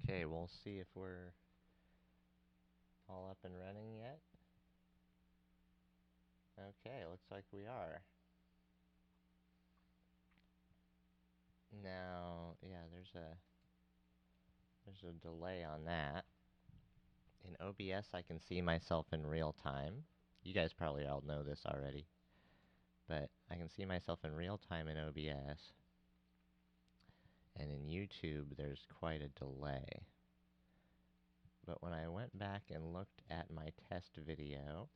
Okay, we'll see if we're all up and running yet. Okay, looks like we are. Now, yeah, there's a delay on that. In OBS, I can see myself in real time. You guys probably all know this already, but I can see myself in real time in OBS. And in YouTube, there's quite a delay. But when I went back and looked at my test video,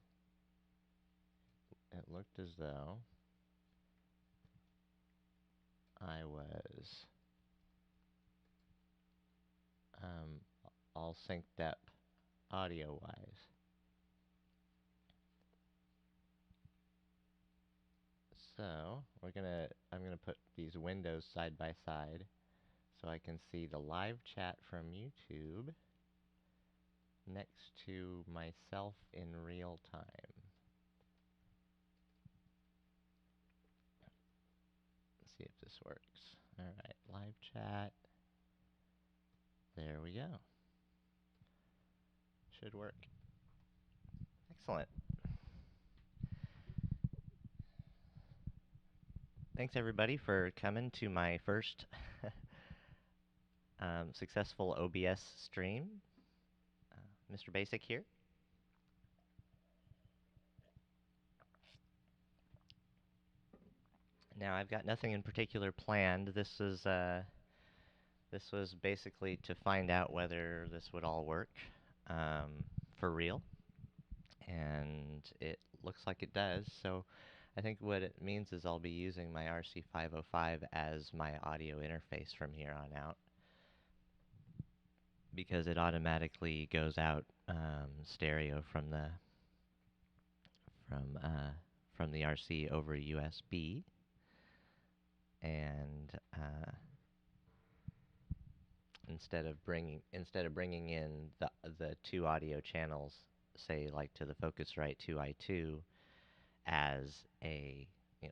it looked as though I was all synced up audio-wise. So I'm gonna put these windows side by side so I can see the live chat from YouTube next to myself in real time. Let's see if this works. Alright, live chat. There we go. Should work. Excellent. Thanks everybody for coming to my first successful OBS stream. Mr. Basic here. Now I've got nothing in particular planned. This was basically to find out whether this would all work for real, and it looks like it does. So I think what it means is I'll be using my RC505 as my audio interface from here on out, because it automatically goes out stereo from the RC over USB, and instead of bringing in the two audio channels, say like to the Focusrite 2i2 as a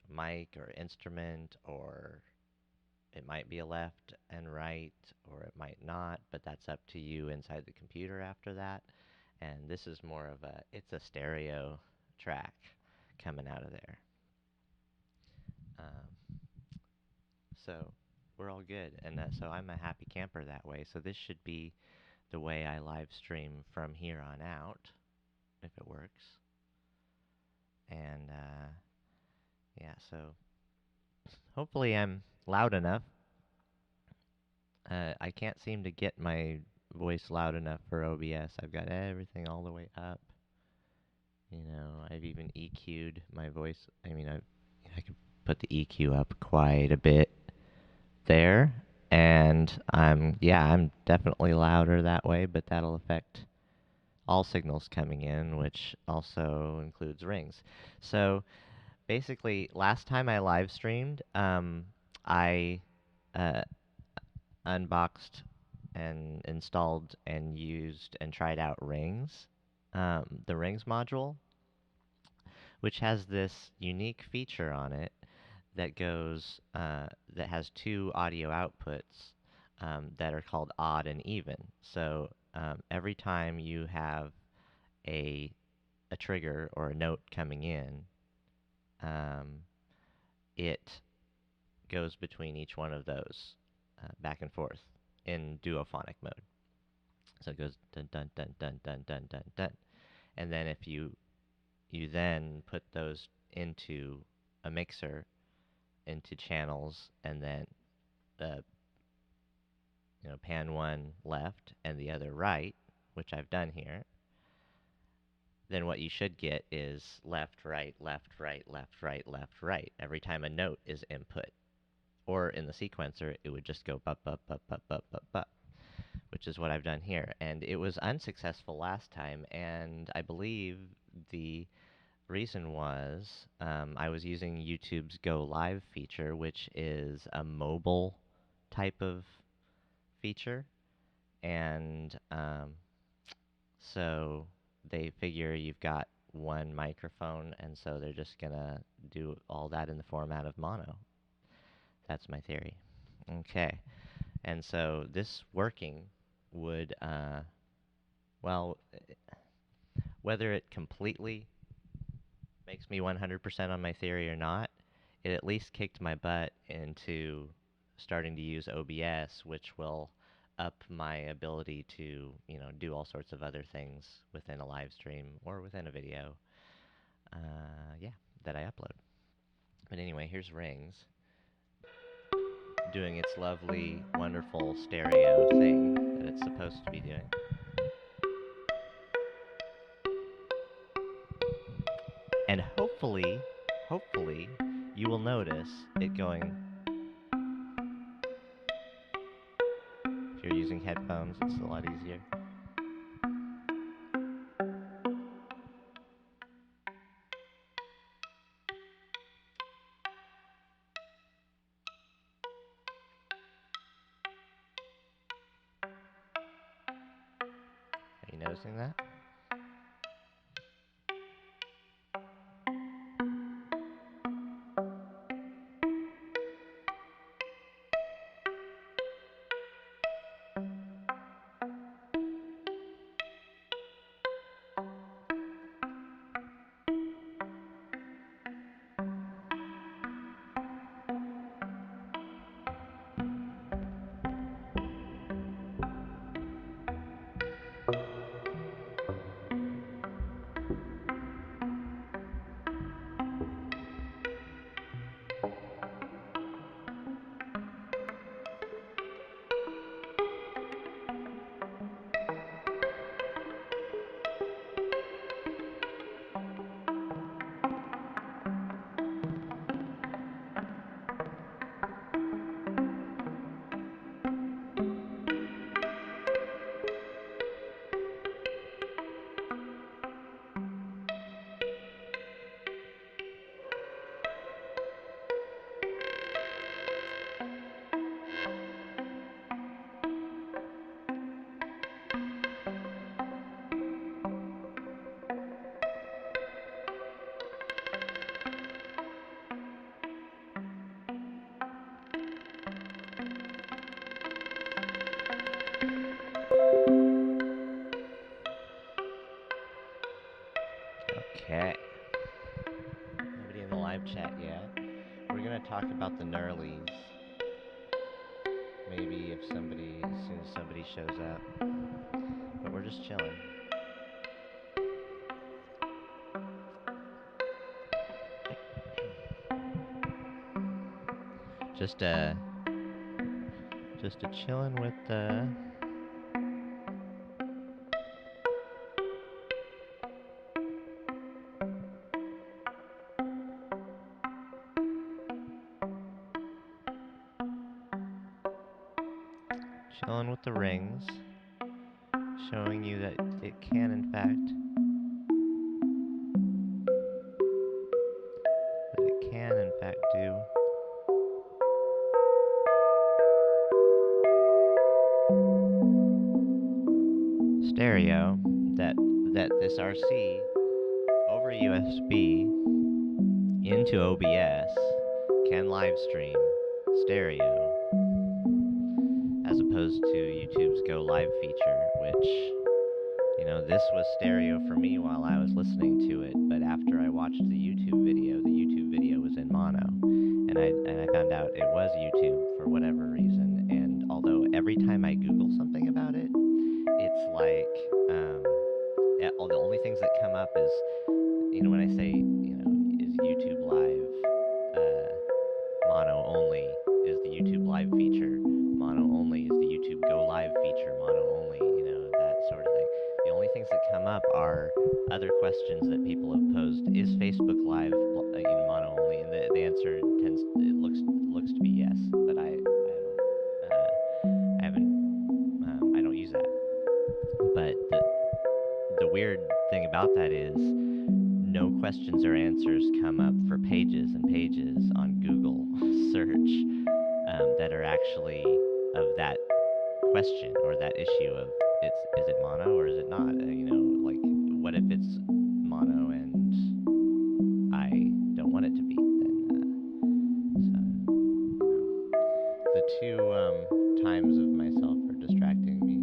mic or instrument, or it might be a left and right, or it might not, but that's up to you inside the computer after that. And this is more of it's a stereo track coming out of there. So we're all good, and so I'm a happy camper that way. So this should be the way I live stream from here on out, if it works. And yeah, so hopefully I'm loud enough. I can't seem to get my voice loud enough for OBS. I've got everything all the way up. You know, I've even EQ'd my voice. I mean, I could put the EQ up quite a bit there, and I'm definitely louder that way, but that'll affect all signals coming in, which also includes rings. So basically, last time I live streamed, I unboxed and installed and used and tried out rings, the rings module, which has this unique feature on it that that has two audio outputs that are called odd and even. So every time you have a trigger or a note coming in, it goes between each one of those back and forth in duophonic mode. So it goes dun dun dun dun dun dun dun dun, and then if you then put those into a mixer, into channels, and then pan one left and the other right, which I've done here, then what you should get is left, right, left, right, left, right, left, right, every time a note is input. Or in the sequencer, it would just go bup, bup, bup, bup, bup, bup, bup, which is what I've done here. And it was unsuccessful last time, and I believe the reason was I was using YouTube's Go Live feature, which is a mobile type of feature, and so they figure you've got one microphone, and so they're just gonna do all that in the format of mono. That's my theory. Okay, and so this working would, well, whether it completely makes me 100% on my theory or not, it at least kicked my butt into starting to use OBS, which will up my ability to, do all sorts of other things within a live stream or within a video, yeah, that I upload. But anyway, here's Rings doing its lovely, wonderful stereo thing that it's supposed to be doing. And hopefully, you will notice it going. If you're using headphones, it's a lot easier. Are you noticing that? Okay. Nobody in the live chat yet. We're gonna talk about the Knurlies. Maybe as soon as somebody shows up. But we're just chilling. Just a chilling with the rings, showing you that it can in fact do stereo, that this RC over USB into OBS can live stream stereo, as opposed to YouTube's Go Live feature, which, this was stereo for me while I was listening to it, but after I watched the YouTube video was in mono, and I found out it was YouTube for whatever reason. And although every time I Google something about it, it's like, the only things that come up is, when I say, is YouTube Live mono only, is the YouTube Live feature mono only, is the YouTube Go Live feature mono only, that sort of thing. The only things that come up are other questions that people have posed. Is Facebook Live mono only? And the answer looks to be yes, but I don't use that. But the weird thing about that is no questions or answers come up for pages and pages on Google search that are actually of that question or that issue of is it mono or is it not? Like, what if it's mono and I don't want it to be? Then the two times of myself are distracting me.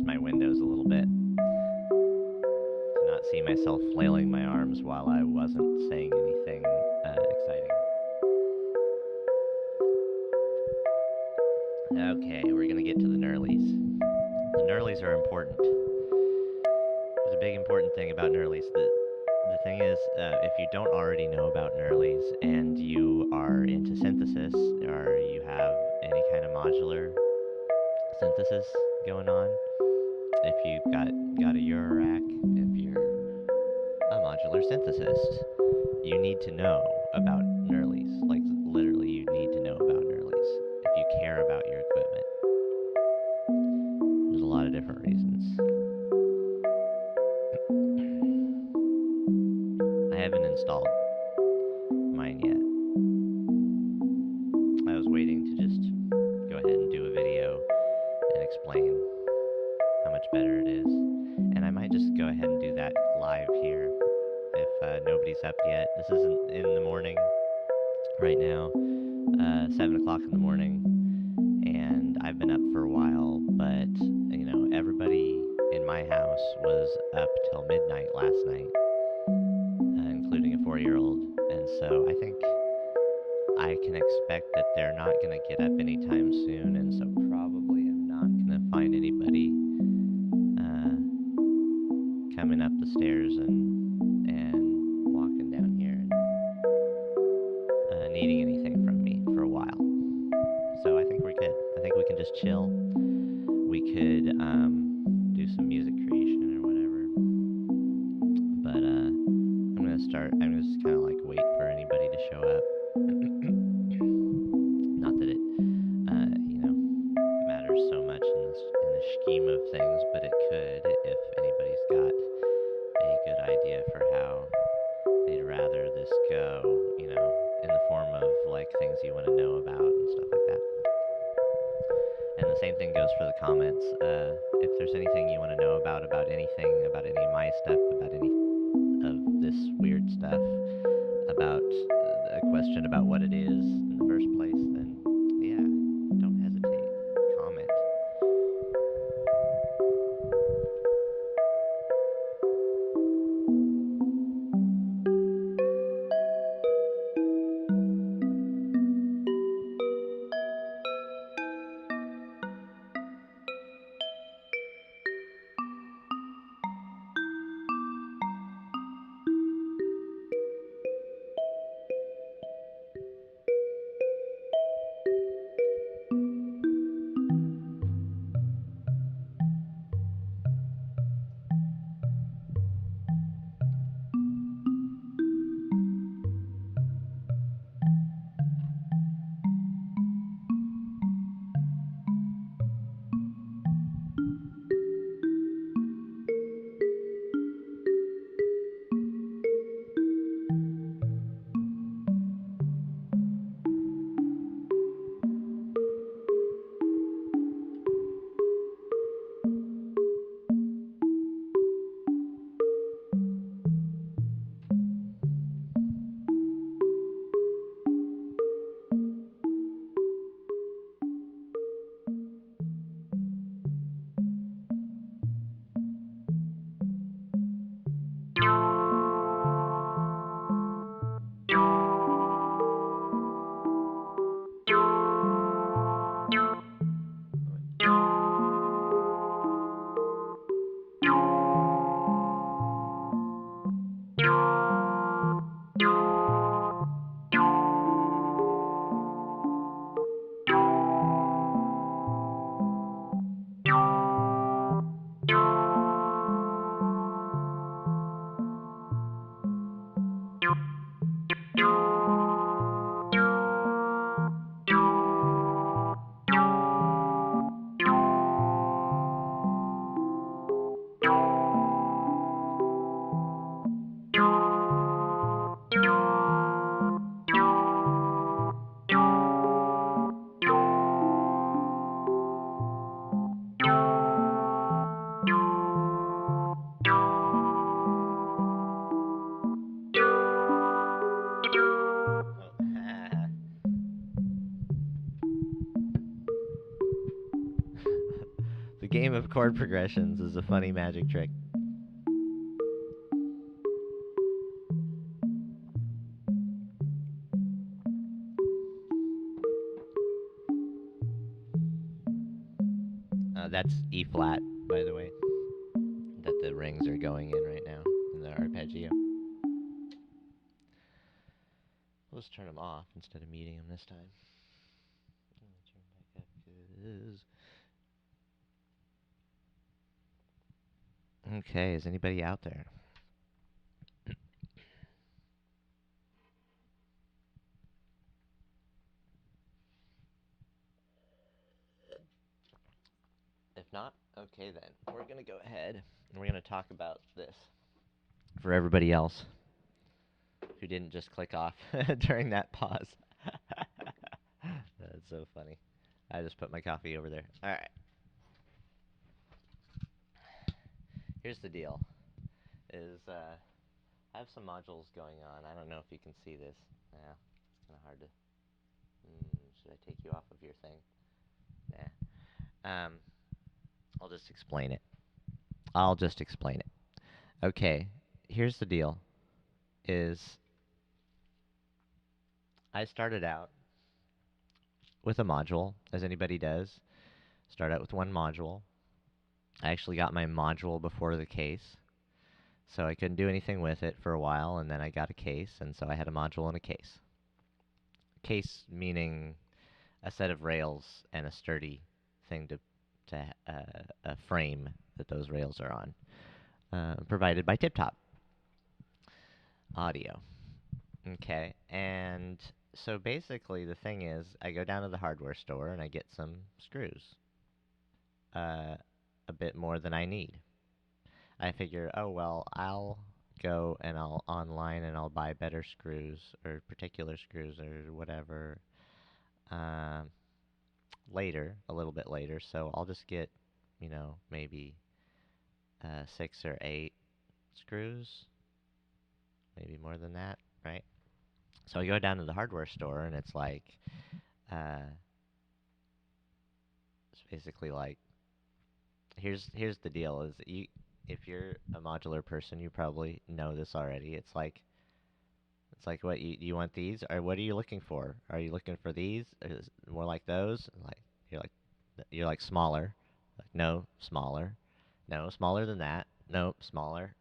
my windows a little bit to not see myself flailing my arms while I wasn't saying anything exciting. Okay, we're gonna get to the Knurlies. The Knurlies are important. There's a big important thing about Knurlies. The thing is, if you don't already know about Knurlies and you are into synthesis, or you have any kind of modular synthesis going on, if you've got a Eurorack, if you're a modular synthesist, you need to know about Knurlies. Like, literally, you need to know about Knurlies if you care about your equipment. There's a lot of different reasons. I haven't installed mine yet. I was waiting to just go ahead and do a video and explain how much better it is. And I might just go ahead and do that live here if nobody's up yet. This isn't in the morning right now, 7 o'clock in the morning, and I've been up for a while, but, you know, everybody in my house was up till midnight last night, including a 4-year-old, and so I think I can expect that they're not going to get up anytime soon, and so probably I'm not going to find anybody coming up the stairs and walking down here and needing anything from me for a while. So I think we're good. I think we can just chill. We could do some music creation or whatever. But I'm gonna just kind of like wait for anybody to show up. Not that it, you know, matters so much in the scheme of things, but it could if anybody's got a good idea for how they'd rather this go, you know, in the form of like things you want to know about and stuff like that. And the same thing goes for the comments. If there's anything you want to know about anything, about any of my stuff, about any of this weird stuff, about a question about what it is in the first place, then yeah, don't hesitate. Comment. of chord progressions is a funny magic trick. That's E flat, by the way, that the rings are going in right now in the arpeggio. We'll just turn them off instead of muting them this time. Turn back up 'cause... Okay, is anybody out there? If not, okay then. We're going to go ahead and we're going to talk about this for everybody else who didn't just click off during that pause. That's so funny. I just put my coffee over there. All right. Here's the deal. I have some modules going on. I don't know if you can see this. Yeah, it's kind of hard to... should I take you off of your thing? Nah. I'll just explain it. Okay, here's the deal. I started out with a module, as anybody does. Start out with one module. I actually got my module before the case, so I couldn't do anything with it for a while, and then I got a case, and so I had a module and a case. Case meaning a set of rails and a sturdy thing to a frame that those rails are on, provided by Tip Top Audio. Okay, and so basically the thing is, I go down to the hardware store and I get some screws, a bit more than I need. I figure, oh well, I'll go and I'll online and I'll buy better screws or particular screws or whatever later, a little bit later. So I'll just get, maybe 6 or 8 screws, maybe more than that, right? So I go down to the hardware store and it's like, it's basically like, here's the deal: is if you're a modular person, you probably know this already. It's like, what you want these, or what are you looking for? Are you looking for these? Is it more like those? Like you're like smaller. Like, no, smaller. No, smaller than that. Nope, smaller.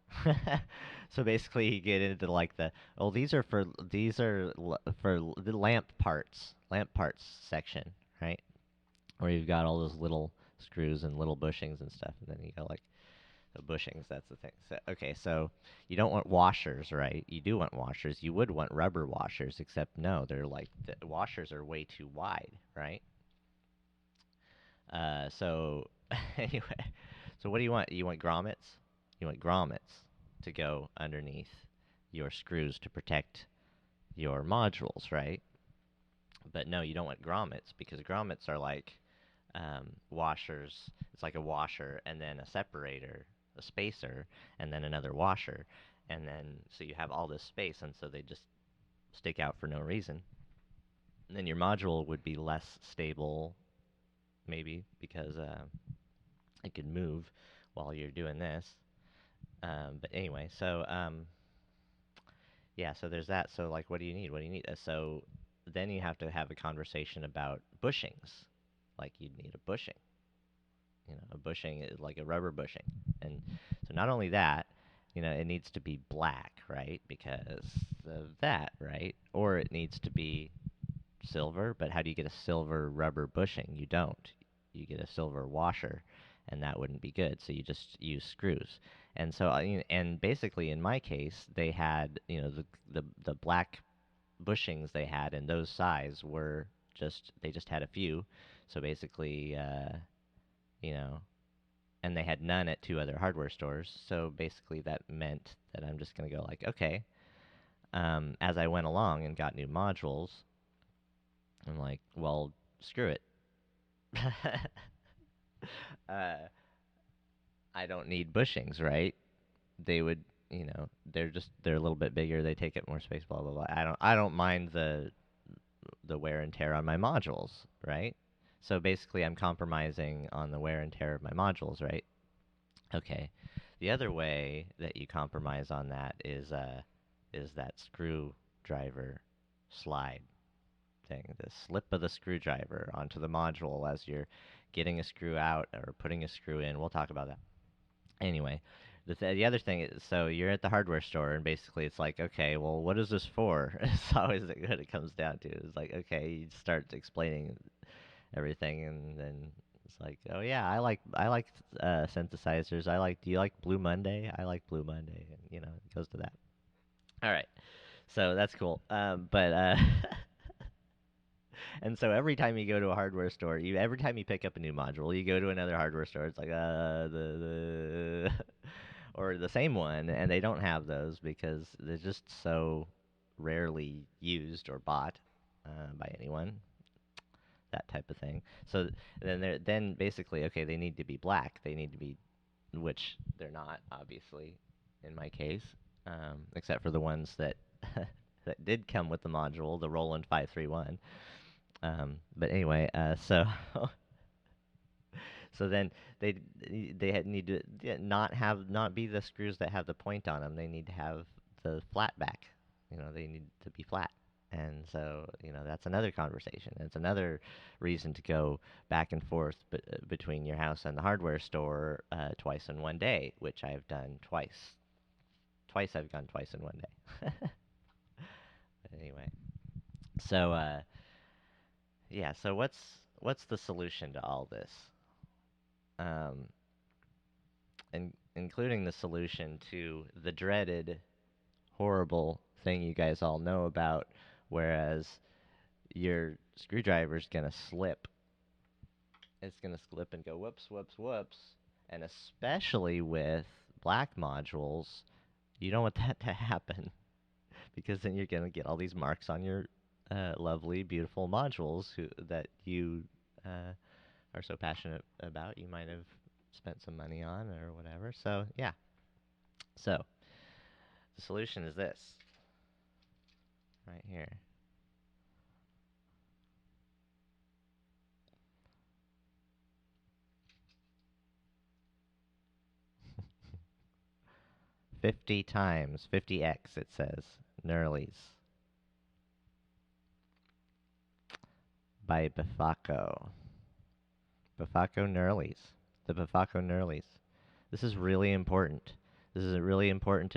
So basically, you get into like these are for the lamp parts section, right? Where you've got all those little screws and little bushings and stuff, and then you got like the bushings. That's the thing. So, okay, so you don't want washers, right? You do want washers. You would want rubber washers, except no, they're like the washers are way too wide, right? So anyway, so what do you want? You want grommets? You want grommets to go underneath your screws to protect your modules, right? But no, you don't want grommets, because grommets are like washers. It's like a washer and then a separator, a spacer, and then another washer. And then, so you have all this space, and so they just stick out for no reason. And then your module would be less stable, maybe, because it could move while you're doing this. But anyway, so yeah, so there's that. So like, what do you need? What do you need? So then you have to have a conversation about bushings. Like, you'd need a bushing. A bushing is like a rubber bushing. And so not only that, it needs to be black, right? Because of that, right? Or it needs to be silver, but how do you get a silver rubber bushing? You don't. You get a silver washer, and that wouldn't be good. So you just use screws. And so, and basically in my case, they had, the black bushings they had in those size were they just had a few. So basically, and they had none at 2 other hardware stores. So basically that meant that I'm just going to go like, okay. As I went along and got new modules, I'm like, well, screw it. I don't need bushings, right? They would, they're a little bit bigger. They take up more space, blah, blah, blah. I don't mind the wear and tear on my modules, right? So basically, I'm compromising on the wear and tear of my modules, right? Okay. The other way that you compromise on that is that screwdriver slide thing, the slip of the screwdriver onto the module as you're getting a screw out or putting a screw in. We'll talk about that. Anyway, the other thing is, so you're at the hardware store, and basically it's like, okay, well, what is this for? It's always what it comes down to. It's like, okay, you start explaining everything, and then it's like, oh yeah, I like synthesizers. Do you like Blue Monday? I like Blue Monday, and it goes to that. All right, so that's cool. But and so every time you go to a hardware store, every time you pick up a new module, you go to another hardware store. It's like the or the same one, and they don't have those because they're just so rarely used or bought by anyone. That type of thing. So then basically, okay, they need to be black. They need to be, which they're not, obviously, in my case, except for the ones that that did come with the module, the Roland 531. But anyway, so then they need to not be the screws that have the point on them. They need to have the flat back. They need to be flat. And so, that's another conversation. It's another reason to go back and forth between your house and the hardware store twice in one day, which I've done twice. Twice I've gone twice in one day. But anyway, so yeah. So what's the solution to all this? Um, and including the solution to the dreaded, horrible thing you guys all know about, whereas your screwdriver's gonna slip. It's gonna slip and go whoops, whoops, whoops. And especially with black modules, you don't want that to happen because then you're gonna get all these marks on your lovely, beautiful modules that you are so passionate about. You might have spent some money on or whatever. So yeah. So the solution is this right here. ×50, 50x, it says. Knurlies. By Befaco. Befaco Knurlies. The Befaco Knurlies. This is really important. This is a really important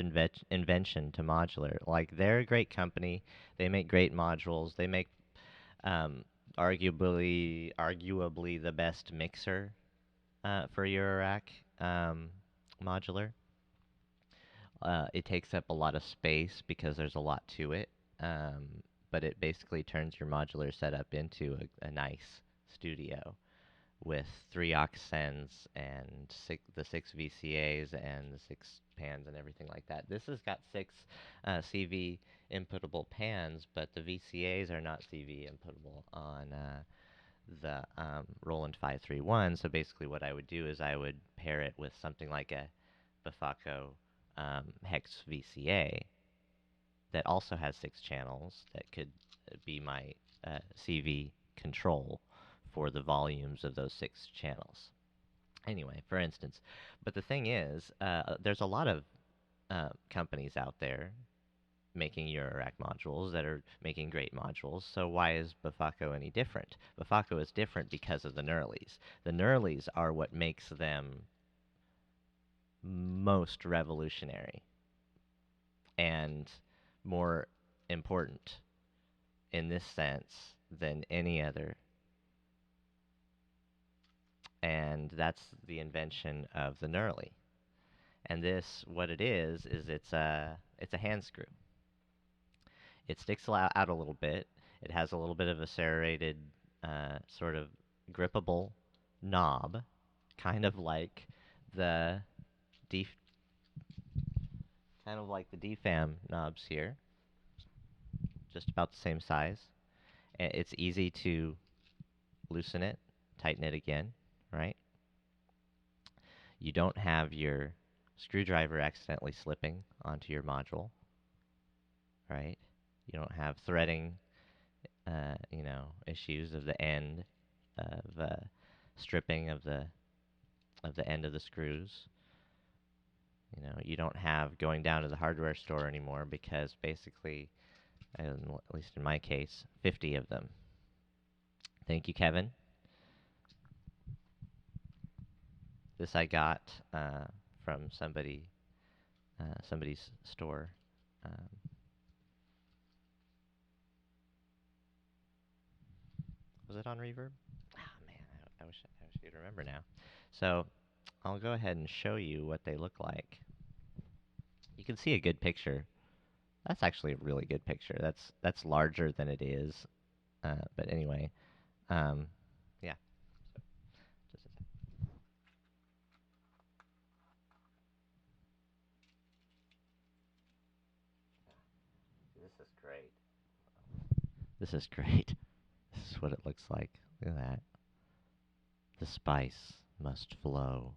invention to modular. Like, they're a great company. They make great modules. They make um, arguably the best mixer for Eurorack modular. It takes up a lot of space because there's a lot to it, but it basically turns your modular setup into a nice studio with 3 aux sends and the 6 VCAs and the 6 pans and everything like that. This has got 6 CV inputable pans, but the VCAs are not CV inputable on the Roland 531. So basically what I would do is I would pair it with something like a Befaco Hex VCA that also has 6 channels that could be my CV control for the volumes of those 6 channels. Anyway, for instance, but the thing is, there's a lot of companies out there making Eurorack modules that are making great modules, so why is Befaco any different? Befaco is different because of the Knurlies. The Knurlies are what makes them most revolutionary and more important in this sense than any other. And that's the invention of the Knurly. And this, what it is it's a hand screw. It sticks out a little bit. It has a little bit of a serrated, sort of grippable knob, kind of like the D, kind of like the DFAM knobs here, just about the same size. And it's easy to loosen it, tighten it again, right? You don't have your screwdriver accidentally slipping onto your module, right? You don't have threading, issues of the end. stripping of the end of the screws. You know, you don't have going down to the hardware store anymore because basically, at least in my case, 50 of them. Thank you, Kevin. This I got from somebody's store. Was it on reverb? Oh man, I wish you'd remember now. So I'll go ahead and show you what they look like. You can see a good picture. That's actually a really good picture. That's larger than it is, but anyway, yeah. So, just a sec. This is great. This is great. This is what it looks like. Look at that. The spice must flow.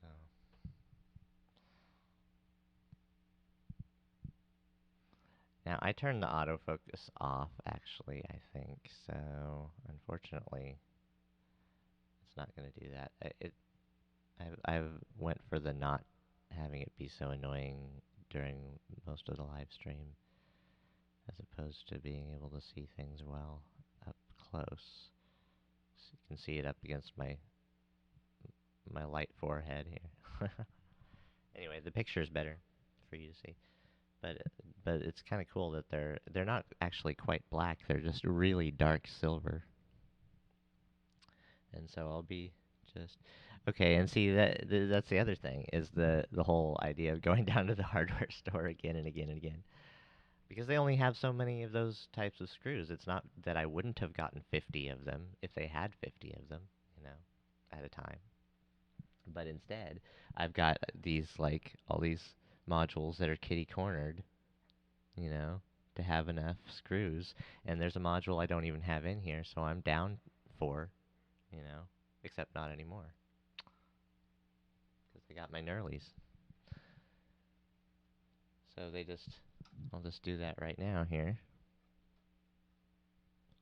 So now I turned the autofocus off, actually, I think. So unfortunately, it's not going to do that. I've went for the not having it be so annoying during most of the live stream, as opposed to being able to see things well up close. So you can see it up against my light forehead here. Anyway, the picture is better for you to see, but it's kind of cool that they're not actually quite black. They're just really dark silver. And so I'll be just okay. And see that's the other thing is the whole idea of going down to the hardware store again and again and again, because they only have so many of those types of screws. It's not that I wouldn't have gotten 50 of them if they had 50 of them, you know, at a time. But instead, I've got these all these modules that are kitty cornered, you know, to have enough screws. And there's a module I don't even have in here, so I'm down 4, you know, except not anymore, because I got my Knurlies. So I'll just do that right now here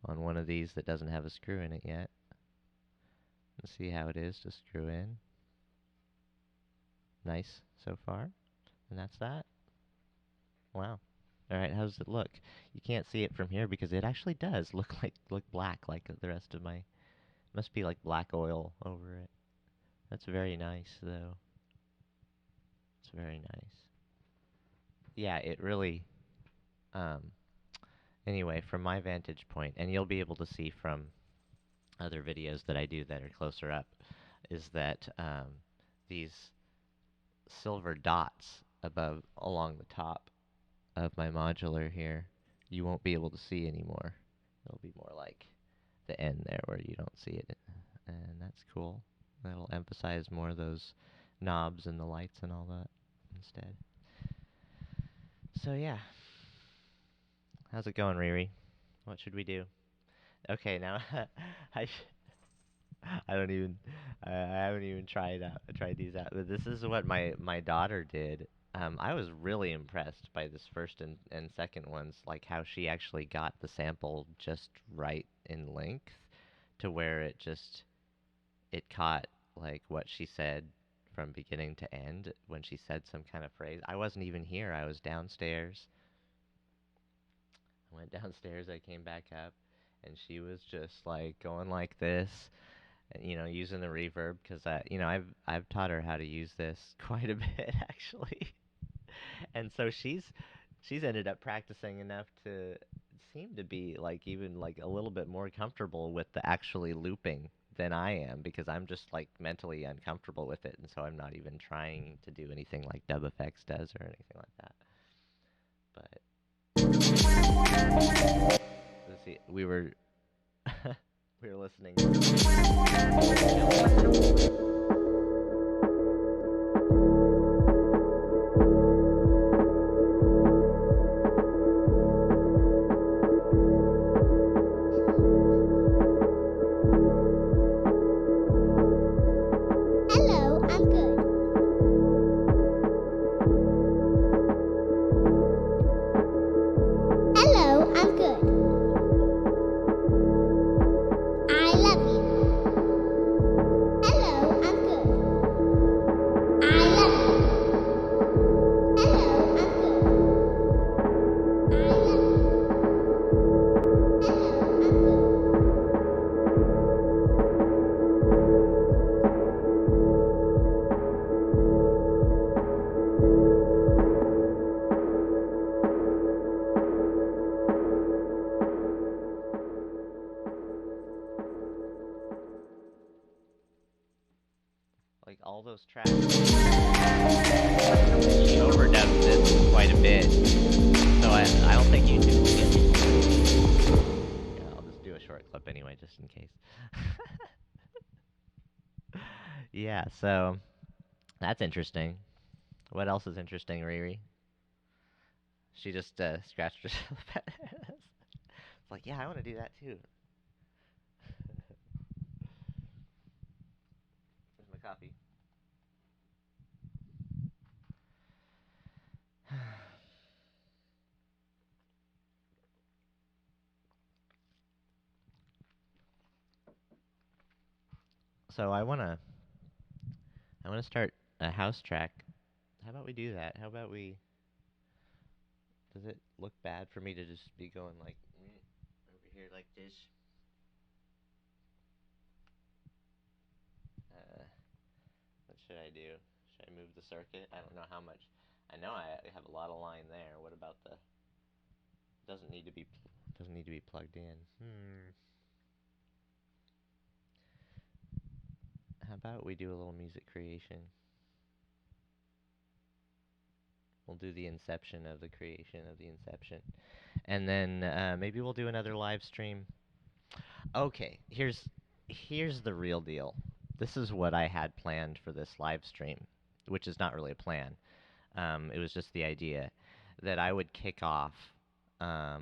on one of these that doesn't have a screw in it yet. Let's see how it is to screw in. Nice so far. And that's that. Wow. Alright, how does it look? You can't see it from here because it actually does look black like the rest of my... Must be like black oil over it. That's very nice, though. It's very nice. Yeah, it really... Anyway, from my vantage point, and you'll be able to see from other videos that I do that are closer up, is that these silver dots along the top of my modular here, you won't be able to see anymore. It'll be more like the end there where you don't see it, and that's cool. That'll emphasize more of those knobs and the lights and all that instead. So yeah. How's it going, Riri? What should we do? Okay, now I haven't even tried these out. But this is what my daughter did. I was really impressed by this first and second ones, like how she actually got the sample just right in length to where it caught like what she said from beginning to end when she said some kind of phrase. I wasn't even here. I was downstairs. I went downstairs, I came back up, and she was just like going like this, and, you know, using the reverb, because I've taught her how to use this quite a bit actually. And so she's ended up practicing enough to seem to be even a little bit more comfortable with the actually looping than I am, because I'm just mentally uncomfortable with it, and so I'm not even trying to do anything like DubFX does or anything like that. But let's see, we were listening. Hello, I'm good. all those tracks. She overdubs this quite a bit, so I don't think YouTube will get it. Yeah, I'll just do a short clip anyway, just in case. Yeah, so that's interesting. What else is interesting, Riri? She just scratched herself. It's like, yeah, I want to do that too. Here's my coffee. So I wanna start a house track. How about we do that? How about we? Does it look bad for me to just be going like over here like this? What should I do? Should I move the circuit? I don't know how much. I know I have a lot of line there. What about the? Doesn't need to be plugged in. How about we do a little music creation? We'll do the inception of the creation of the inception. And then maybe we'll do another live stream. Okay, here's the real deal. This is what I had planned for this live stream, which is not really a plan. It was just the idea that I would kick off. I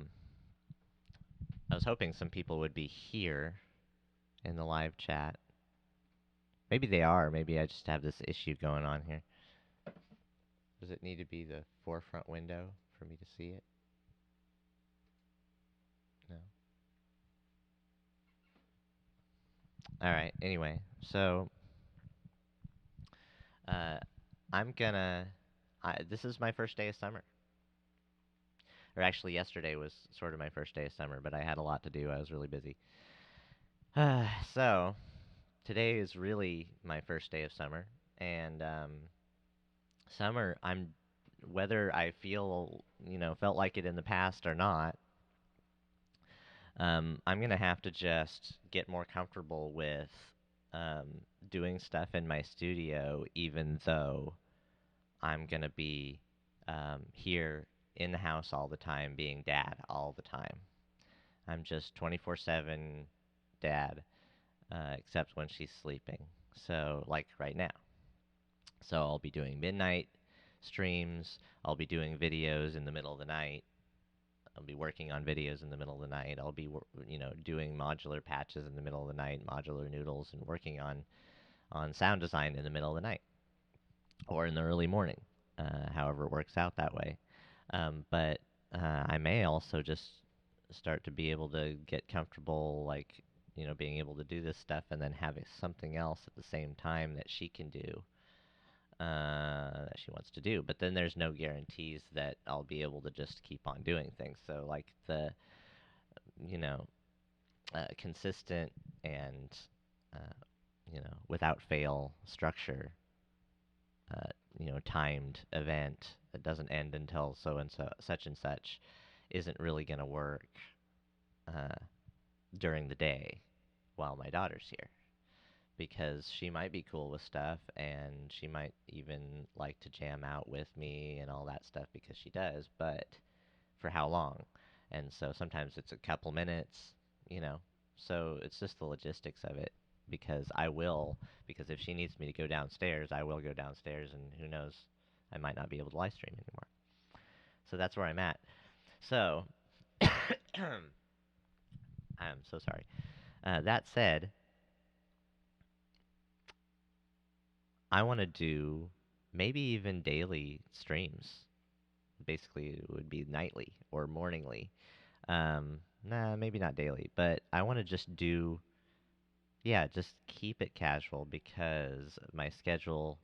was hoping some people would be here in the live chat. Maybe they are. Maybe I just have this issue going on here. Does it need to be the forefront window for me to see it? No. All right. Anyway, so I'm gonna. This is my first day of summer. Or actually, yesterday was sort of my first day of summer, but I had a lot to do. I was really busy. So today is really my first day of summer, and summer. Whether I felt like it in the past or not. I'm gonna have to just get more comfortable with doing stuff in my studio, even though I'm gonna be here in the house all the time, being dad all the time. I'm just 24/7 dad, except when she's sleeping. So, like right now. So I'll be doing midnight streams. I'll be doing videos in the middle of the night. I'll be working on videos in the middle of the night. I'll be, doing modular patches in the middle of the night, modular noodles, and working on sound design in the middle of the night or in the early morning, however it works out that way. But I may also just start to be able to get comfortable, like, being able to do this stuff and then having something else at the same time that she can do. That she wants to do, but then there's no guarantees that I'll be able to just keep on doing things. So like the, you know, consistent and, without fail structure, timed event that doesn't end until so and so such and such isn't really going to work during the day while my daughter's here. Because she might be cool with stuff, and she might even like to jam out with me and all that stuff because she does, but for how long? And so sometimes it's a couple minutes, so it's just the logistics of it, because because if she needs me to go downstairs, I will go downstairs, and who knows, I might not be able to live stream anymore. So that's where I'm at. So, I'm so sorry. That said, I want to do maybe even daily streams. Basically, it would be nightly or morningly. Nah, maybe not daily, but I want to just just keep it casual, because my schedule,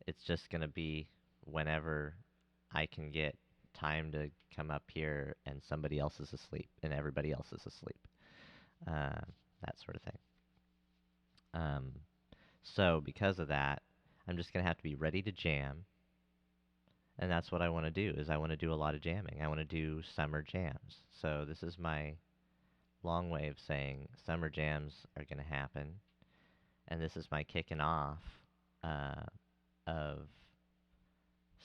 it's just going to be whenever I can get time to come up here and somebody else is asleep and everybody else is asleep. That sort of thing. So because of that, I'm just going to have to be ready to jam. And that's what I want to do, is I want to do a lot of jamming. I want to do summer jams. So this is my long way of saying summer jams are going to happen. And this is my kicking off uh, of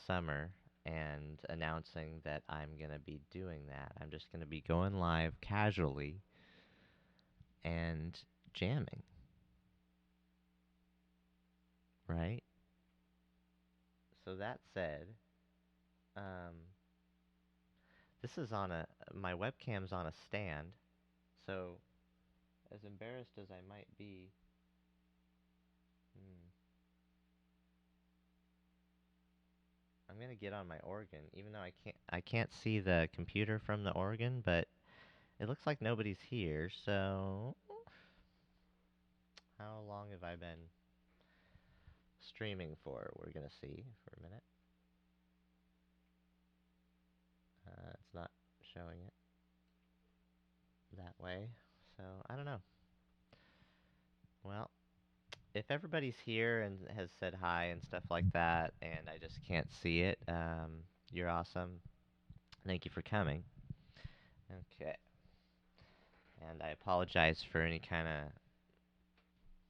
summer and announcing that I'm going to be doing that. I'm just going to be going live casually and jamming, right? So that said, um, this is on my webcam's on a stand, so as embarrassed as I might be, I'm gonna get on my organ, even though I can't see the computer from the organ, but it looks like nobody's here, so how long have I been streaming for? We're gonna see for a minute. It's not showing it that way, so I don't know. Well, if everybody's here and has said hi and stuff like that, and I just can't see it, you're awesome. Thank you for coming. Okay. And I apologize for any kind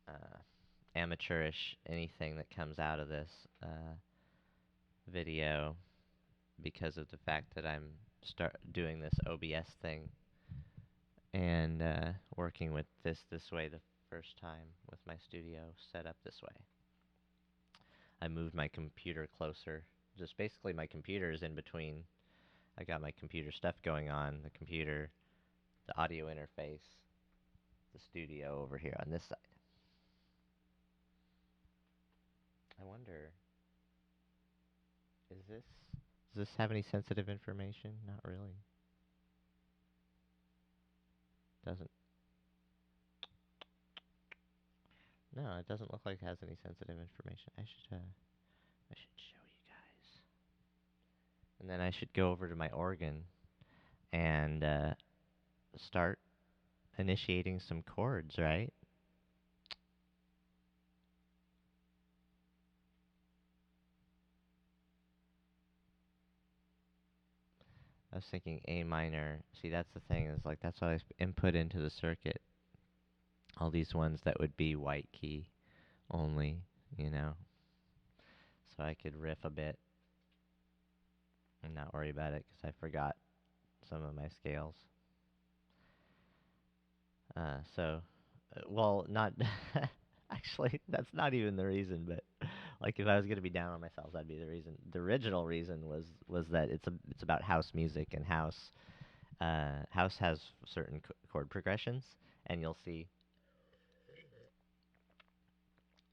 of amateurish anything that comes out of this video because of the fact that I'm doing this OBS thing and working with this way the first time with my studio set up this way. I moved my computer closer. Just basically my computer is in between. I got my computer stuff going on, the computer, the audio interface, the studio over here on this side. I wonder, does this have any sensitive information? Not really. Doesn't. No, it doesn't look like it has any sensitive information. I should show you guys. And then I should go over to my organ and start initiating some chords, right? I was thinking A minor. See, that's the thing, is like that's what I input into the circuit. All these ones that would be white key only, you know. So I could riff a bit and not worry about it because I forgot some of my scales. Well, not actually, that's not even the reason, but like if I was going to be down on myself, that'd be the reason. The original reason was that it's about house music, and house has certain chord progressions, and you'll see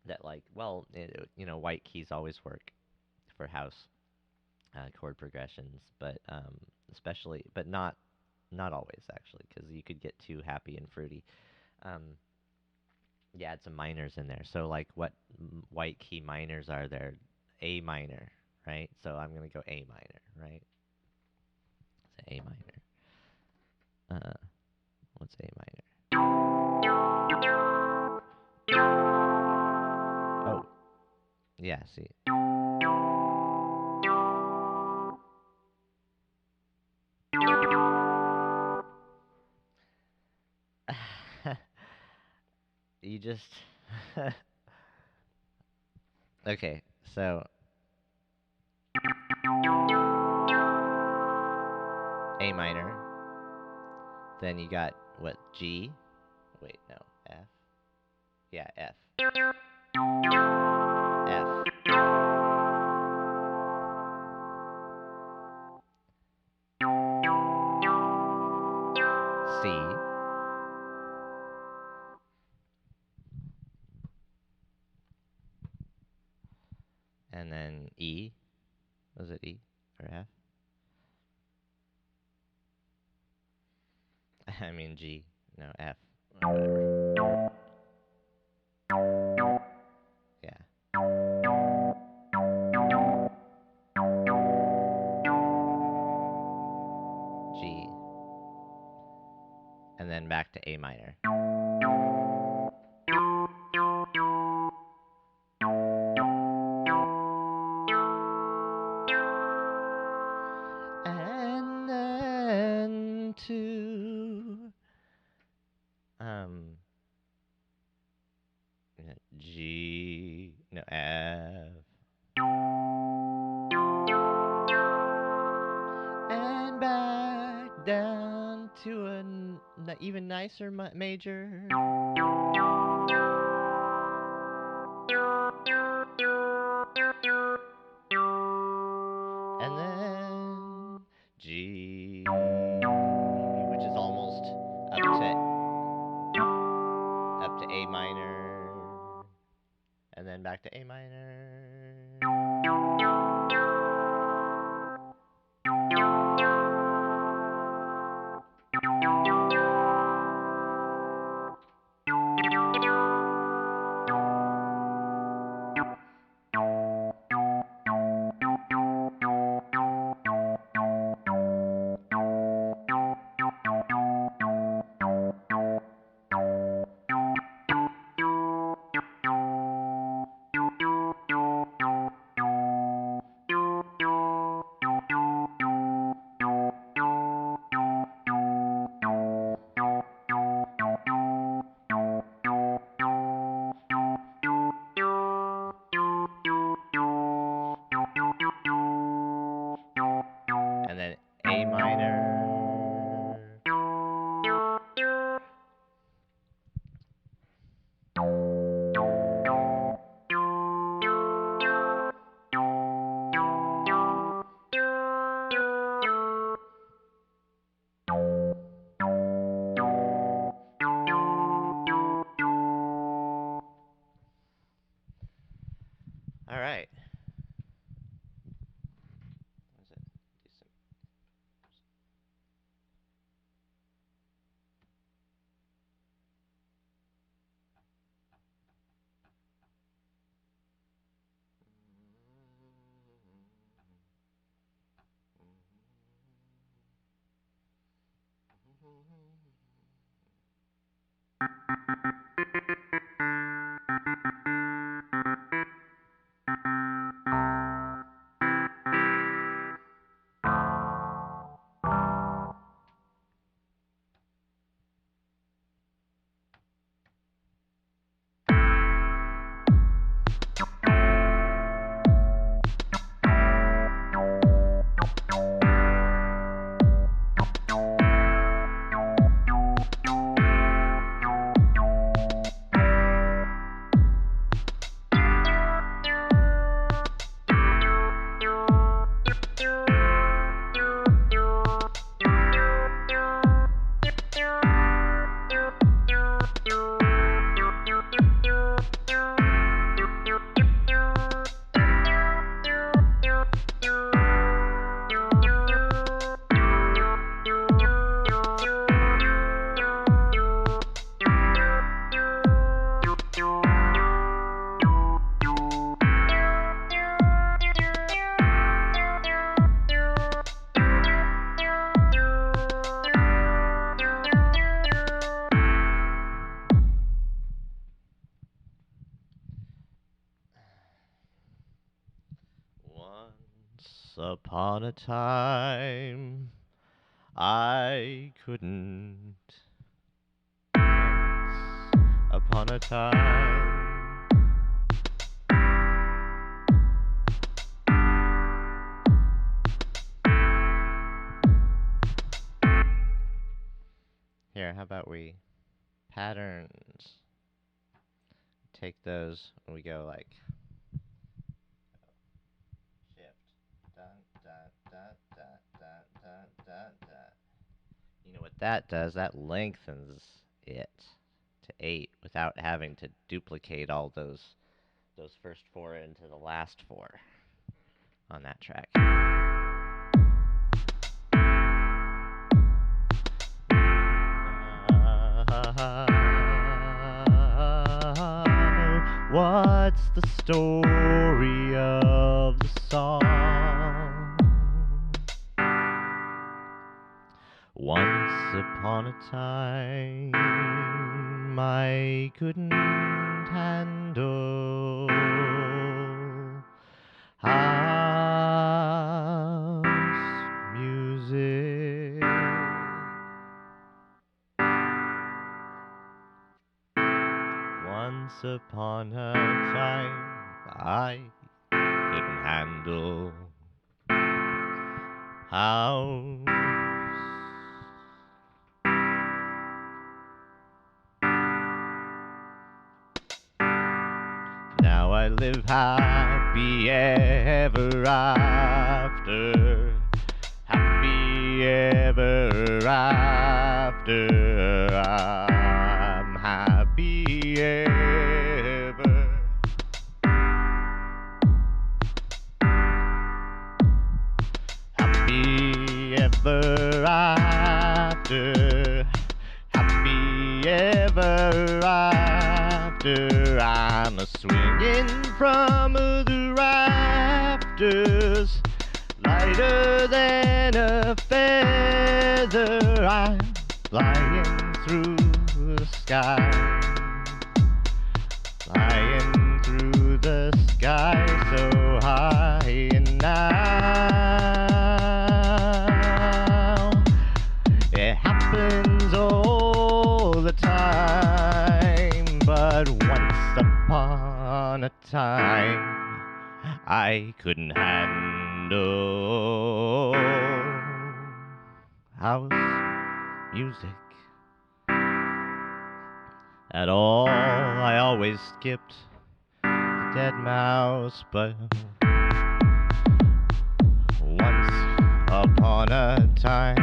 that, like, well, white keys always work for house chord progressions, but especially, but not always actually, because you could get too happy and fruity. Yeah, add some minors in there. So like what white key minors are there? A minor, right? So I'm going to go A minor, right? So A minor. What's A minor? Oh, yeah, see. You just... Okay, so... A minor. Then you got, what, G? Wait, no, F? Yeah, F. F. C. And then E. Was it E or F? I mean G. No, F. Whatever. Yeah. G. And then back to A minor. And then to G. No, F. And back down to an even nicer major. And then G, which is almost up to A minor, and then back to A minor. And then A minor. All right. What is it? Once upon a time, I couldn't. Once upon a time. Here, how about we patterns? Take those and we go like shift. Dun, dun, dun, dun, dun, dun, dun, dun. You know what that does? That lengthens it to 8 without having to duplicate all those first 4 into the last 4 on that track. What's the story of the song? Once upon a time, I couldn't handle house music. Once upon a time, I couldn't handle house. Now I live happy ever after. Happy ever after. I'm happy ever. Happy ever after. Happy ever after. I'm a swinging from the rafters, lighter than a feather. I'm flying through the sky, flying through the sky so high. And now it happens all the time, but once upon a time I couldn't handle house music at all. I always skipped the dead mouse, but once upon a time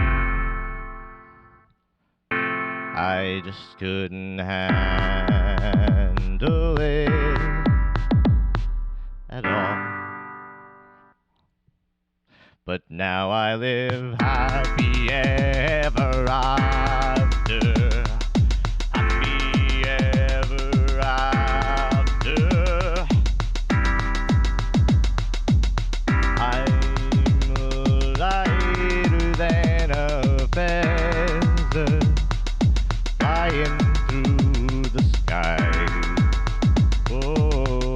I just couldn't handle it at all. But now I live happy ever after. Happy ever after. I'm lighter than a feather, flying through the sky. Oh,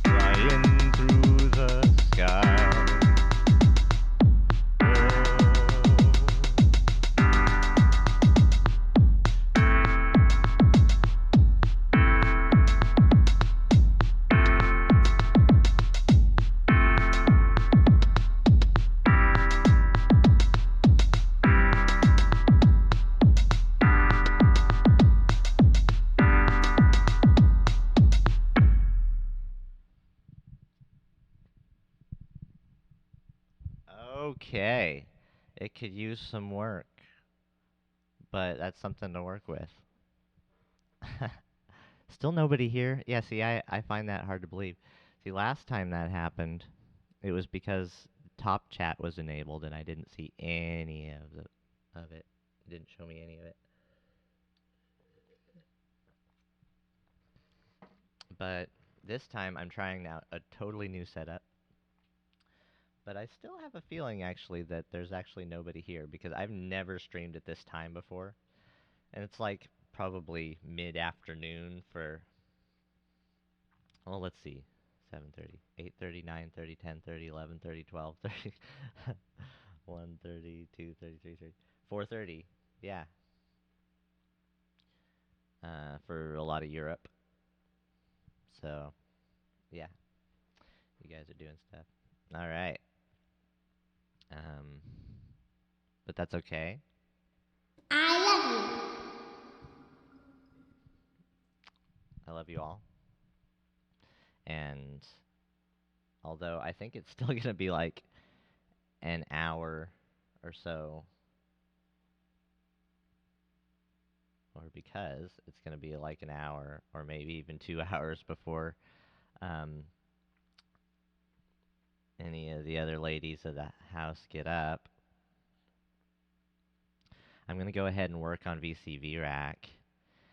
flying through the sky. Okay, it could use some work, but that's something to work with. Still nobody here? Yeah, see, I find that hard to believe. See, last time that happened, it was because top chat was enabled and I didn't see any of it. It didn't show me any of it. But this time I'm trying now a totally new setup. But I still have a feeling actually that there's actually nobody here because I've never streamed at this time before. And it's like probably mid-afternoon for, well, let's see. 7:30, 8:30, 9:30, 10:30, 11:30, 12:30, 1:30, 2:30, 3:30, 4:30. Yeah. For a lot of Europe. So, yeah. You guys are doing stuff. All right. But that's okay. I love you. I love you all. And although I think it's still going to be like an hour or so, or because it's going to be like an hour or maybe even 2 hours before any of the other ladies of the house get up, I'm going to go ahead and work on VCV Rack.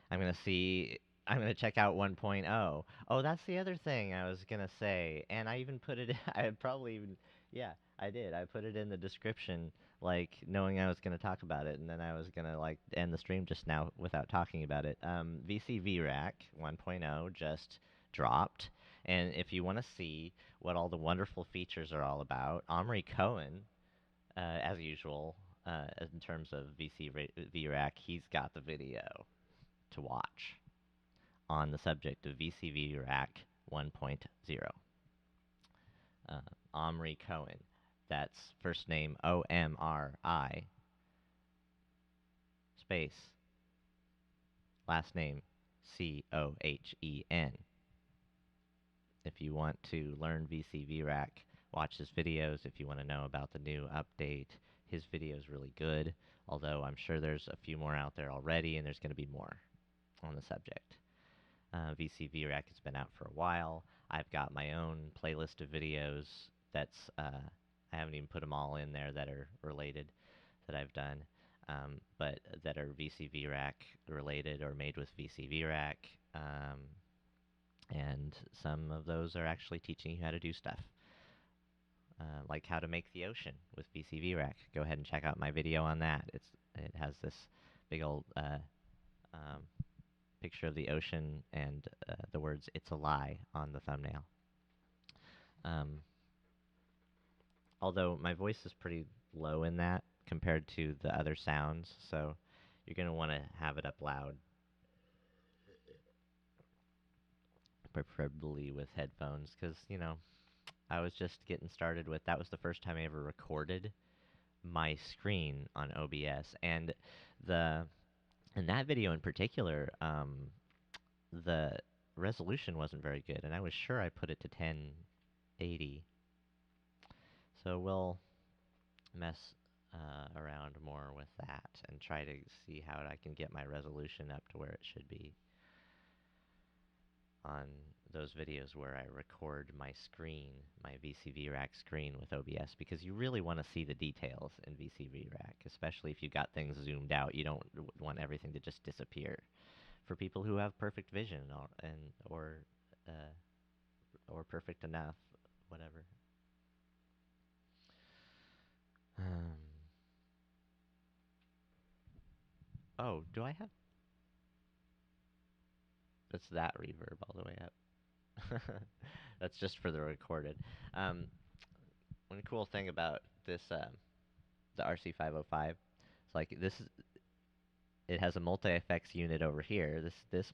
I'm going to check out 1.0. Oh, that's the other thing I was going to say. And I even put it in, I probably even, yeah, I did. I put it in the description, like, knowing I was going to talk about it, and then I was going to, like, end the stream just now without talking about it. VCV Rack 1.0 just dropped. And if you want to see what all the wonderful features are all about, Omri Cohen, as usual, in terms of VCV Rack, he's got the video to watch. on the subject of VCV Rack 1.0. Omri Cohen. That's first name Omri space last name Cohen. If you want to learn VCV Rack, watch his videos. If you want to know about the new update, his video is really good. Although I'm sure there's a few more out there already, and there's going to be more on the subject. VCV Rack has been out for a while. I've got my own playlist of videos that's, I haven't even put them all in there that are related that I've done, but that are VCV Rack related or made with VCV Rack. And some of those are actually teaching you how to do stuff, like how to make the ocean with VCV Rack. Go ahead and check out my video on that. It has this big old picture of the ocean and the words "It's a lie" on the thumbnail. Although my voice is pretty low in that compared to the other sounds, so you're going to want to have it up loud, preferably with headphones, because, you know, I was just getting started with, that was the first time I ever recorded my screen on OBS, and in that video in particular, the resolution wasn't very good, and I was sure I put it to 1080. So we'll mess around more with that and try to see how I can get my resolution up to where it should be on those videos where I record my screen, my VCV Rack screen with OBS, because you really want to see the details in VCV Rack, especially if you've got things zoomed out. You don't want everything to just disappear. For people who have perfect vision or perfect enough, whatever. Oh, do I have? That's that reverb all the way up. That's just for the recorded. One cool thing about this, the RC505, it's like this is, it has a multi-effects unit over here. This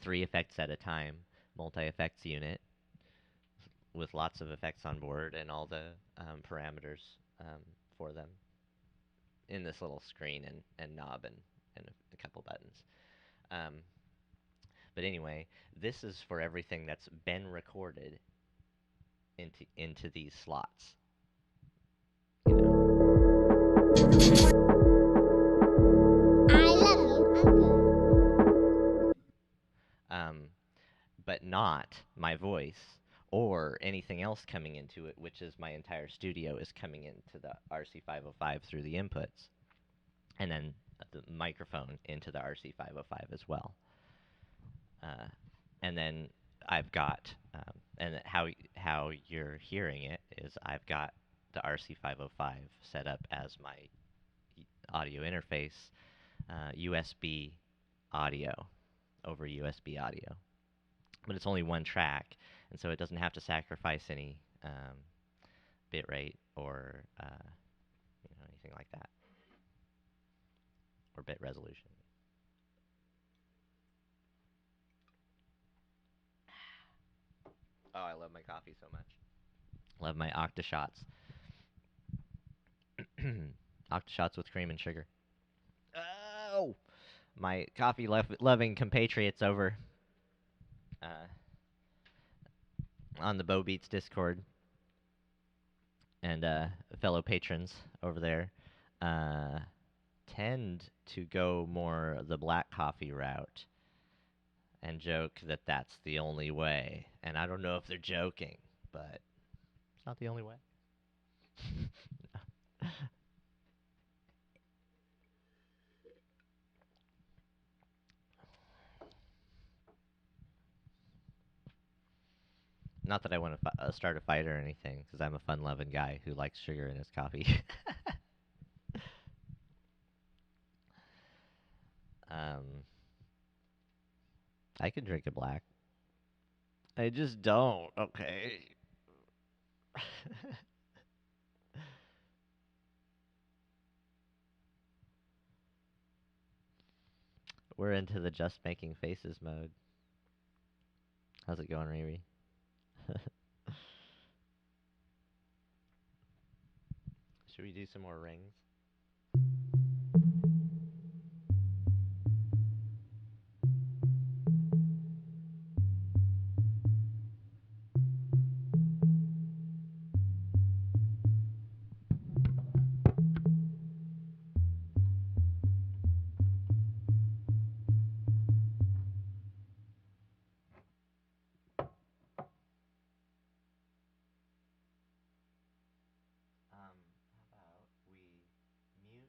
3 effects at a time multi-effects unit with lots of effects on board and all the parameters for them in this little screen and knob and a couple buttons. But anyway, this is for everything that's been recorded into these slots. You I love you. I'm good. But not my voice or anything else coming into it, which is my entire studio is coming into the RC505 through the inputs, and then the microphone into the RC505 as well. And then I've got, and how you're hearing it is I've got the RC505 set up as my audio interface, USB audio over USB audio. But it's only one track, and so it doesn't have to sacrifice any bit rate or anything like that, or bit resolution. Oh, I love my coffee so much. Love my Octashots. Octashots with cream and sugar. Oh! My coffee-loving compatriots over on the Bo Beats Discord and fellow patrons over there tend to go more the black coffee route and joke that that's the only way. And I don't know if they're joking, but it's not the only way. Not that I want to start a fight or anything, because I'm a fun-loving guy who likes sugar in his coffee. I can drink it black. I just don't, okay? We're into the just making faces mode. How's it going, Riri? Should we do some more rings? How about we mute?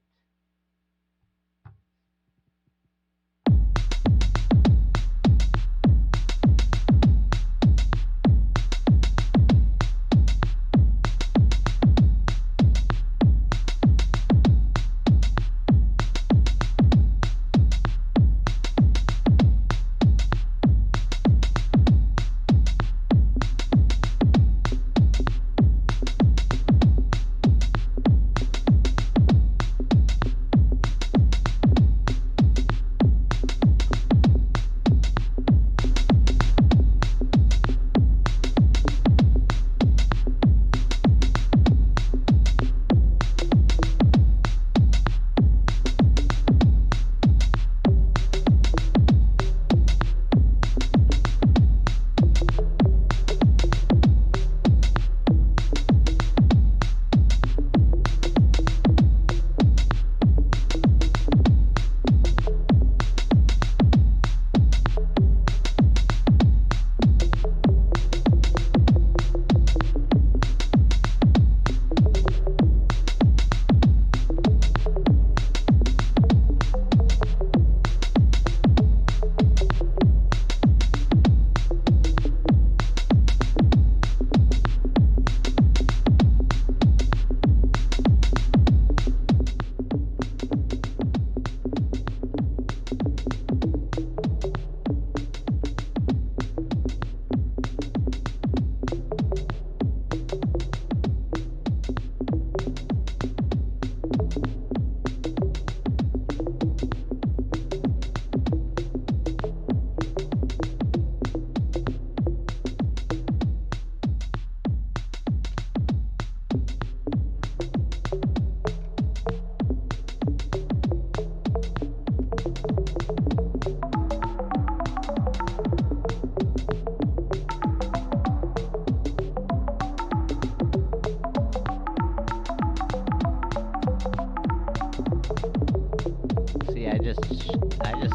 See, I just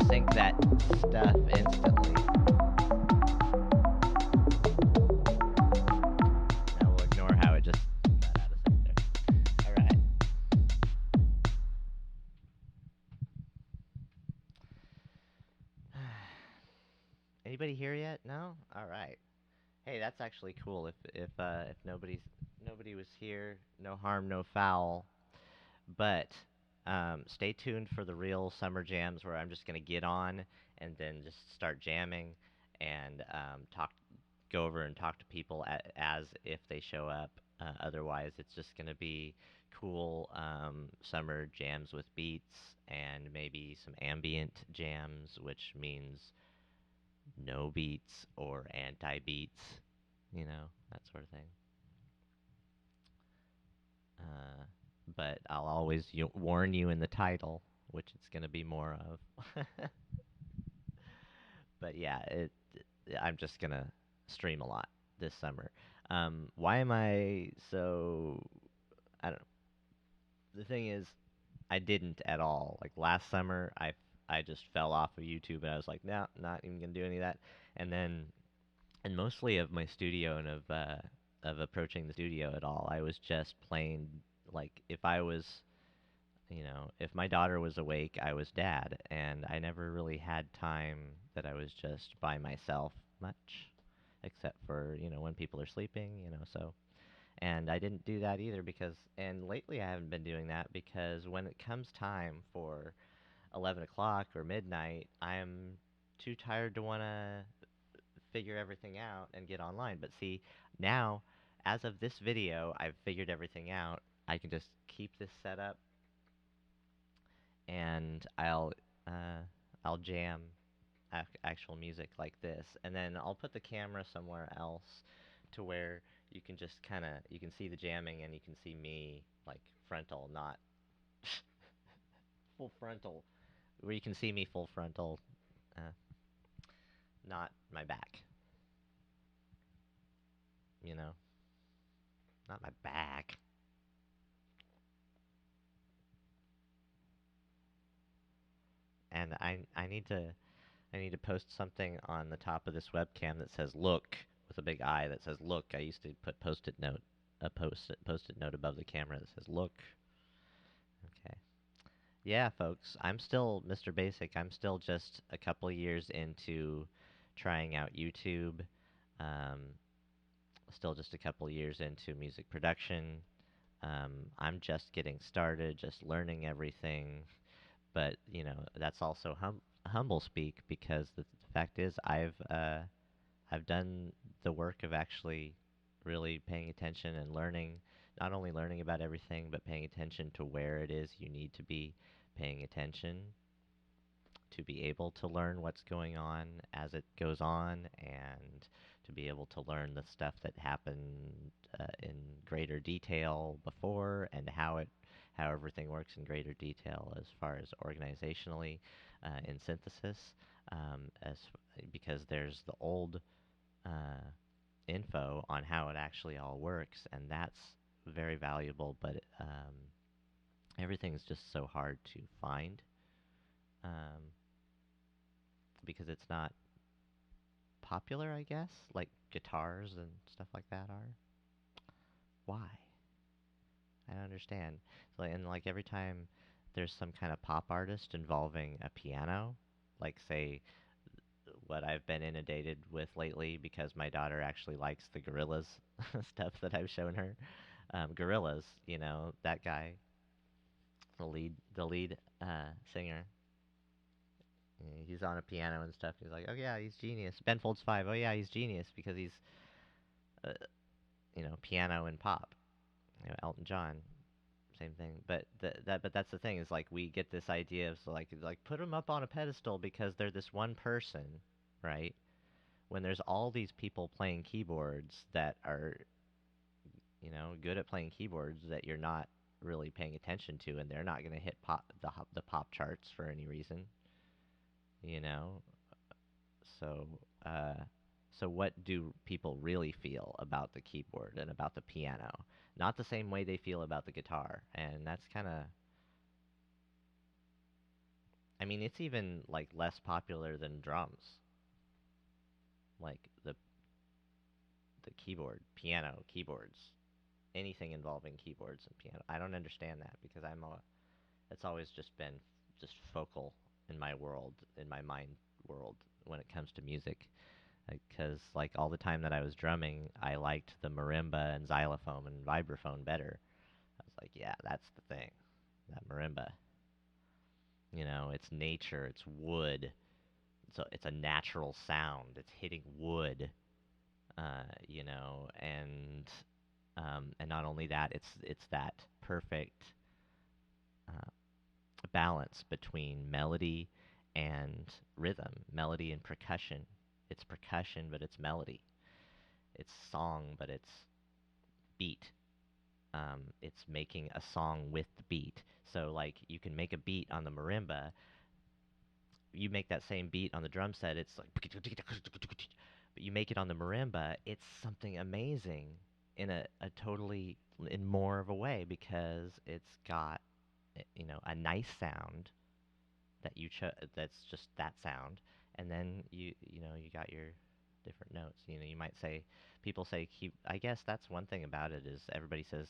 sync that stuff instantly. Now we'll ignore how it just got out of sync there. All right. Anybody here yet? No? All right. Hey, that's actually cool. If nobody was here, no harm, no foul. But stay tuned for the real summer jams where I'm just gonna get on and then just start jamming and go over and talk to people as if they show up. Otherwise, it's just gonna be cool summer jams with beats and maybe some ambient jams, which means no beats or anti-beats, that sort of thing. But I'll always warn you in the title, which it's going to be more of. But yeah, I'm just going to stream a lot this summer. Why am I so? I don't know. The thing is, I didn't at all. Like last summer, I just fell off of YouTube and I was like, no, not even gonna do any of that. And then, and mostly of my studio and of approaching the studio at all, I was just plain like if I was, if my daughter was awake, I was dad, and I never really had time that I was just by myself much, except for when people are sleeping, so. And I didn't do that either and lately I haven't been doing that because when it comes time for 11 o'clock or midnight, I'm too tired to want to figure everything out and get online. But see, now, as of this video, I've figured everything out. I can just keep this set up and uh, I'll jam actual music like this, and then I'll put the camera somewhere else to where you can just kind of you can see the jamming and you can see me like frontal, not full frontal, where you can see me full frontal, uh, not my back. You know, not my back. And I need to post something on the top of this webcam that says "look" with a big I that says "look." I used to put post-it note a post-it note above the camera that says "look." Okay. Yeah, folks, I'm still Mr. Basic. I'm still just a couple years into trying out YouTube. Um, Still just a couple years into music production. I'm just getting started, just learning everything. But that's also humble speak because the fact is I've done the work of actually really paying attention and learning, not only learning about everything, but paying attention to where it is you need to be paying attention to be able to learn what's going on as it goes on and to be able to learn the stuff that happened in greater detail before and how everything works in greater detail as far as organizationally in synthesis as because there's the old uh, info on how it actually all works, and that's very valuable, but everything's just so hard to find um, because it's not popular, I guess, like guitars and stuff like that are. Why? I don't understand. So, and like every time there's some kind of pop artist involving a piano, like say what I've been inundated with lately because my daughter actually likes the Gorillas stuff that I've shown her. Gorillas, that guy, the lead singer. He's on a piano and stuff. He's like, oh yeah, he's genius. Ben Folds 5. Oh yeah, he's genius because he's, uh, piano and pop. Elton John, same thing. But that's the thing is like we get this idea of so like put them up on a pedestal because they're this one person, right? When there's all these people playing keyboards that are good at playing keyboards that you're not really paying attention to, and they're not going to hit the pop charts for any reason, you know. So, uh, so what do people really feel about the keyboard and about the piano? Not the same way they feel about the guitar, and that's kind of. I mean, it's even like less popular than drums, like the keyboard, piano, keyboards, anything involving keyboards and piano. I don't understand that because it's always just been just focal in my world, in my mind world when it comes to music. Because like all the time that I was drumming, I liked the marimba and xylophone and vibraphone better. I was like, yeah, that's the thing. That marimba. It's nature, it's wood. It's a natural sound. It's hitting wood. And not only that, it's that perfect uh, balance between melody and rhythm, melody and percussion. It's percussion, but it's melody. It's song, but it's beat. It's making a song with the beat. So, like, you can make a beat on the marimba. You make that same beat on the drum set. It's like, but you make it on the marimba. It's something amazing in a totally in more of a way because it's got a nice sound that that's just that sound, and then you got your different notes. You might say people say I guess that's one thing about it is everybody says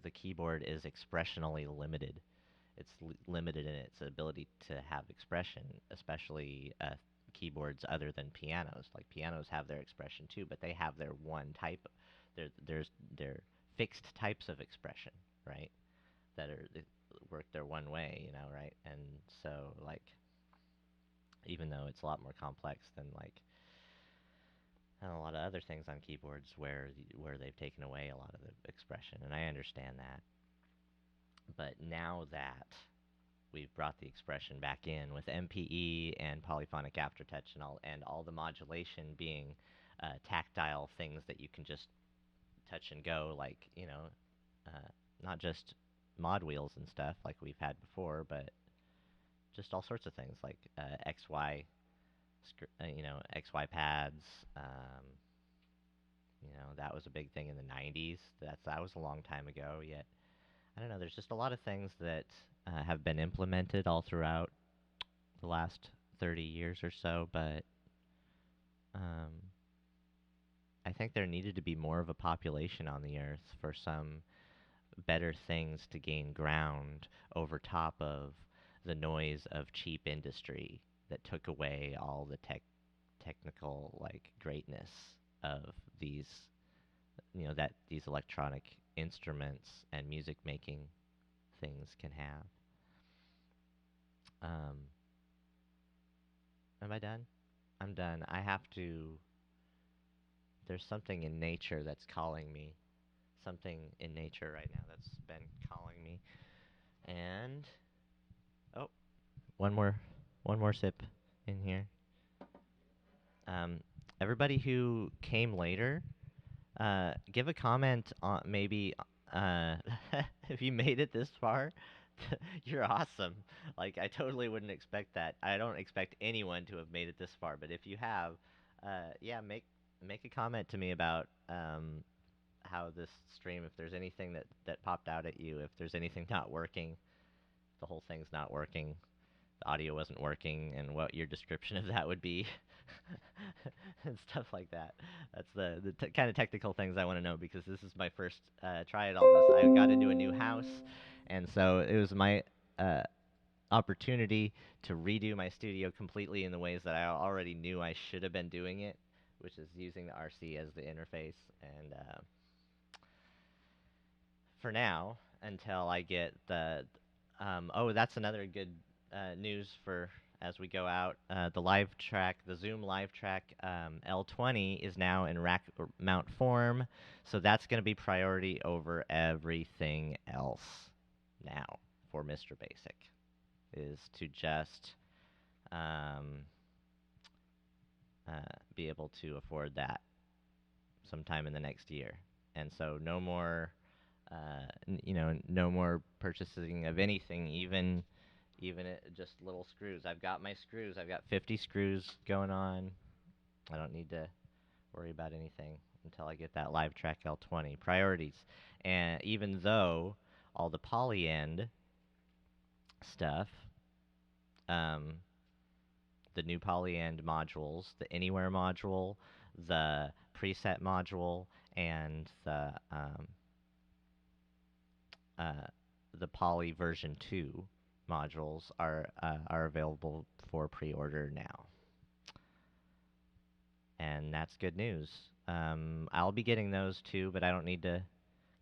the keyboard is expressionally limited. It's limited in its ability to have expression, especially keyboards other than pianos. Like pianos have their expression too, but they have their one type. Their fixed types of expression, right? That work their one way, right? And so like even though it's a lot more complex than like a lot of other things on keyboards where they've taken away a lot of the expression, and I understand that. But now that we've brought the expression back in with MPE and polyphonic aftertouch and all the modulation being tactile things that you can just touch and go, like not just mod wheels and stuff like we've had before, but just all sorts of things like XY, XY pads. That was a big thing in the '90s. That was a long time ago. Yet I don't know. There's just a lot of things that have been implemented all throughout the last 30 years or so, but um, I think there needed to be more of a population on the earth for some better things to gain ground over top of the noise of cheap industry that took away all the technical like greatness of these that these electronic instruments and music making things can have. Am I done? I'm done. I have to. There's something in nature that's calling me. Something in nature right now that's been calling me. And oh, one more, one more sip in here. Um, Everybody who came later, give a comment on maybe if you made it this far. You're awesome. Like I totally wouldn't expect that. I don't expect anyone to have made it this far, but if you have, yeah, make a comment to me about how this stream, if there's anything that popped out at you, if there's anything not working, the whole thing's not working, the audio wasn't working, and what your description of that would be, and stuff like that. That's the kind of technical things I want to know because this is my first try at all this. I got into a new house, and so it was my opportunity to redo my studio completely in the ways that I already knew I should have been doing it, which is using the RC as the interface. And for now, until I get the oh, that's another good news for as we go out. The live track, the Zoom live track L20 is now in rack mount form, so that's going to be priority over everything else now for Mr. Basic, is to just um, be able to afford that sometime in the next year. And so no more, no more purchasing of anything, even just little screws. I've got my screws. I've got 50 screws going on. I don't need to worry about anything until I get that live track L20 priorities. And even though all the Polyend stuff, um, the new Polyend modules, the Anywhere module, the preset module, and the Poly version 2 modules are available for pre-order now. And that's good news. I'll be getting those too, but I don't need to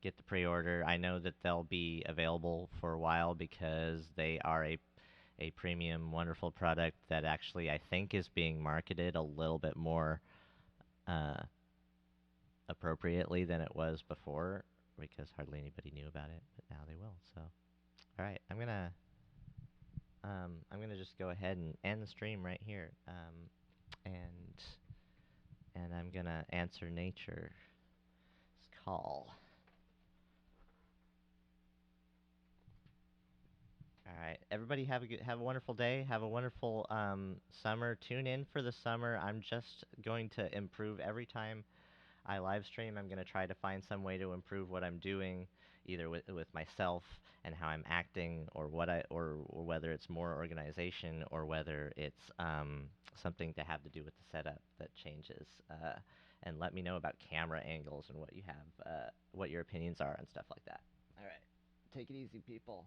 get the pre-order. I know that they'll be available for a while because they are a premium, wonderful product that actually I think is being marketed a little bit more uh, appropriately than it was before because hardly anybody knew about it, but now they will. So, all right, I'm gonna just go ahead and end the stream right here, and I'm gonna answer nature's call. All right, everybody have a wonderful day. Have a wonderful summer. Tune in for the summer. I'm just going to improve every time I live stream. I'm going to try to find some way to improve what I'm doing, either with myself and how I'm acting, or or whether it's more organization, or whether it's something to have to do with the setup that changes. And let me know about camera angles and what you have, what your opinions are and stuff like that. All right, take it easy, people.